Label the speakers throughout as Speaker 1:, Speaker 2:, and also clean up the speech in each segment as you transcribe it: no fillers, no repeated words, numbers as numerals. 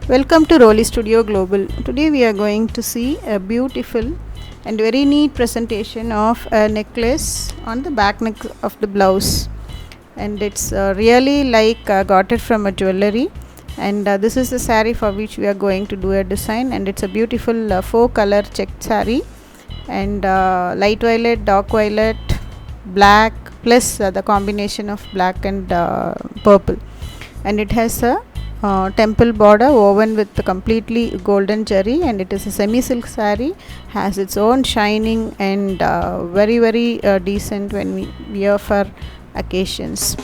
Speaker 1: Welcome to Rolly Studio Global. Today we are going to see a beautiful and very neat presentation of a necklace on the back neck of the blouse, and it's really like got it from a jewelry. And this is the saree for which we are going to do a design, and it's a beautiful 4-color checked saree, and light violet, dark violet, black, plus the combination of black and purple, and it has a temple border woven with the completely golden zari, and it is a semi silk saree, has its own shining and very decent when we wear for occasions.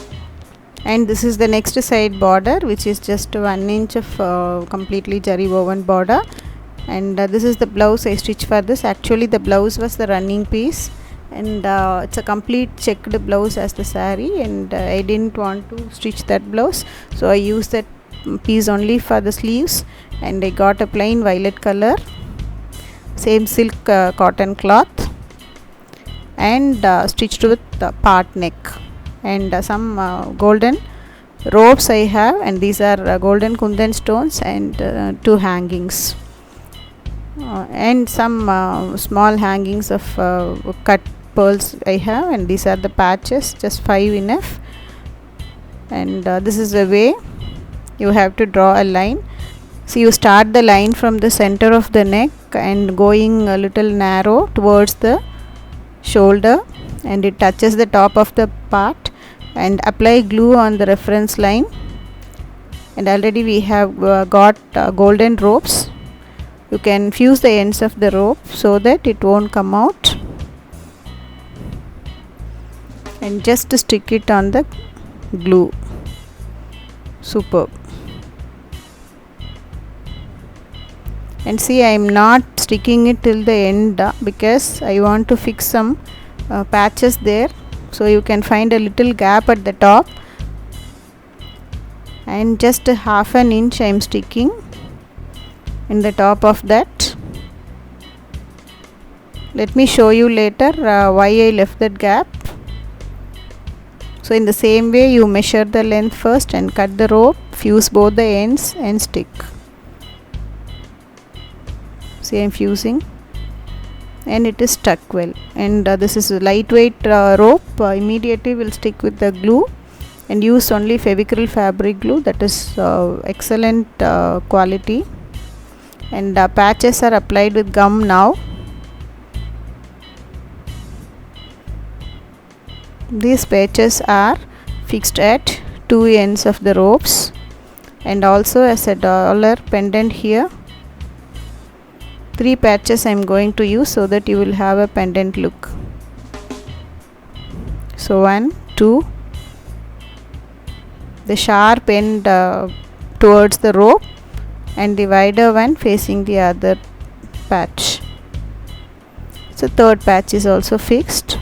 Speaker 1: And this is the next side border, which is just 1 inch of completely zari woven border, and this is the blouse I stitched for this. Actually the blouse was the running piece, and it's a complete checked blouse as the saree, and I didn't want to stitch that blouse, so I used that piece only for the sleeves, and I got a plain violet color, same silk cotton cloth, and stitched with part neck, and some golden ropes I have, and these are golden kundan stones, and 2 hangings, and some small hangings of cut pearls I have, and these are the patches, just 5 enough. And this is the way you have to draw a line. So you start the line from the center of the neck and going a little narrow towards the shoulder, and it touches the top of the part, and apply glue on the reference line. And already we have got golden ropes. You can fuse the ends of the rope so that it won't come out, and just stick it on the glue. Superb. And see, I am not sticking it till the end because I want to fix some patches there, so you can find a little gap at the top, and just a half an inch I am sticking in the top of that. Let me show you later why I left that gap. So in the same way you measure the length first and cut the rope, fuse both the ends and stick. See, I am fusing, and it is stuck well, and this is a lightweight rope, immediately will stick with the glue, and use only Fevicryl fabric glue, that is excellent quality, and patches are applied with gum now. These patches are fixed at 2 ends of the ropes, and also as a dollar pendant here. 3 patches I am going to use so that you will have a pendant look. So 1, 2, the sharp end towards the rope, and the wider one facing the other patch. So 3rd patch is also fixed,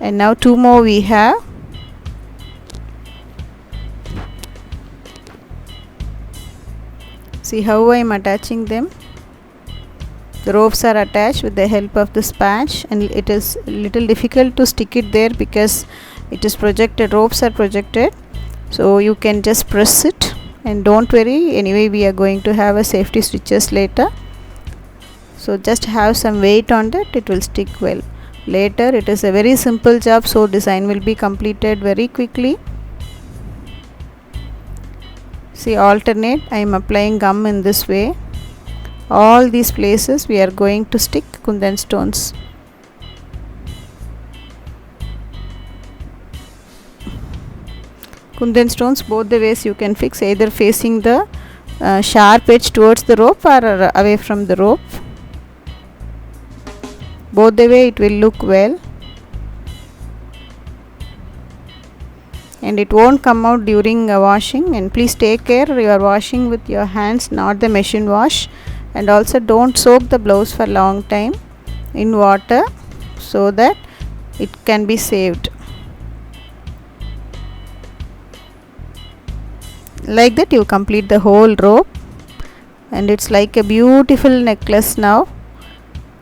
Speaker 1: and now 2 more we have. See how I am attaching them. The ropes are attached with the help of this patch, and it is a little difficult to stick it there because it is projected, ropes are projected, so you can just press it, and don't worry, anyway we are going to have a safety stitches later, so just have some weight on that, it will stick well. Later it is a very simple job, so design will be completed very quickly. See, alternate I am applying gum in this way. All these places we are going to stick kundan stones. Kundan stones both the ways you can fix, either facing the sharp edge towards the rope or away from the rope. Both the way it will look well, and it won't come out during washing. And please take care, you are washing with your hands, not the machine wash. And also don't soak the blouse for long time in water so that it can be saved. Like that you complete the whole rope, and it's like a beautiful necklace now.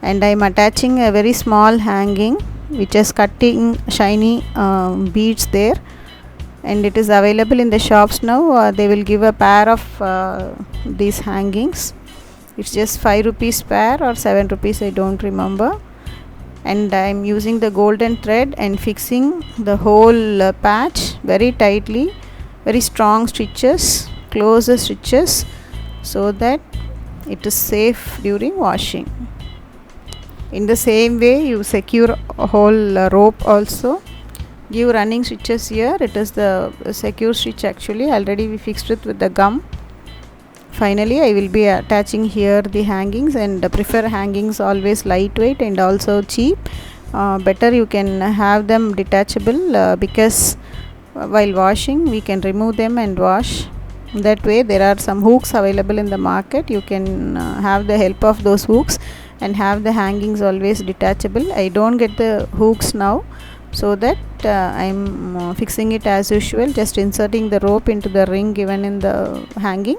Speaker 1: And I am attaching a very small hanging which is cutting shiny beads there, and it is available in the shops now. They will give a pair of these hangings. It's just 5 rupees pair or 7 rupees, I don't remember. And I am using the golden thread and fixing the whole patch very tightly, very strong stitches, close stitches, so that it is safe during washing. In the same way, you secure a whole rope also. Give running stitches here. It is the secure stitch actually. Already we fixed it with the gum. Finally, I will be attaching here the hangings, and prefer hangings always lightweight and also cheap. Better you can have them detachable, because while washing we can remove them and wash. That way, there are some hooks available in the market. You can have the help of those hooks and have the hangings always detachable. I don't get the hooks now, so that I am fixing it as usual, just inserting the rope into the ring given in the hanging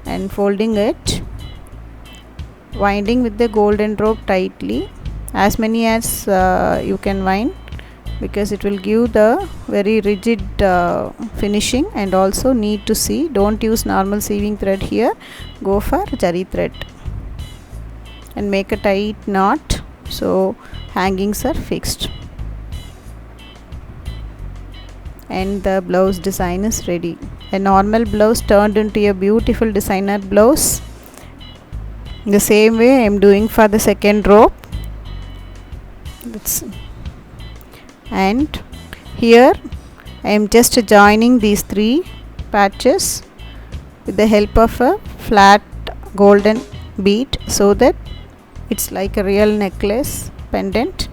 Speaker 1: and folding it, winding with the golden rope tightly, as many as you can wind, because it will give the very rigid finishing and also neat to see. Don't use normal sewing thread here, go for jari thread and make a tight knot, so hangings are fixed. And the blouse design is ready. A normal blouse turned into a beautiful designer blouse. The same way I am doing for the second rope. And here I am just joining these 3 patches with the help of a flat golden bead, so that it's like a real necklace pendant.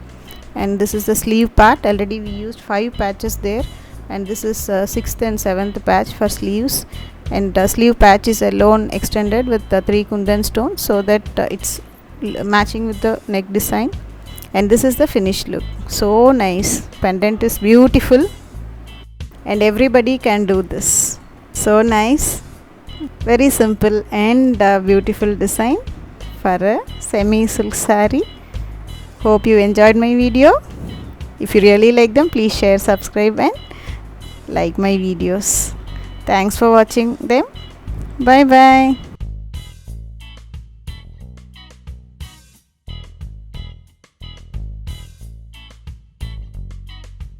Speaker 1: And this is the sleeve part. Already we used 5 patches there, and this is 6th and 7th patch for sleeves, and sleeve patch is alone extended with the 3 kundan stones, so that it's matching with the neck design. And this is the finished look. So nice. Pendant is beautiful, and everybody can do this. So nice. Very simple and beautiful design for a semi silk saree. Hope you enjoyed my video. If you really like them, please share, subscribe and like my videos. Thanks for watching them. Bye bye.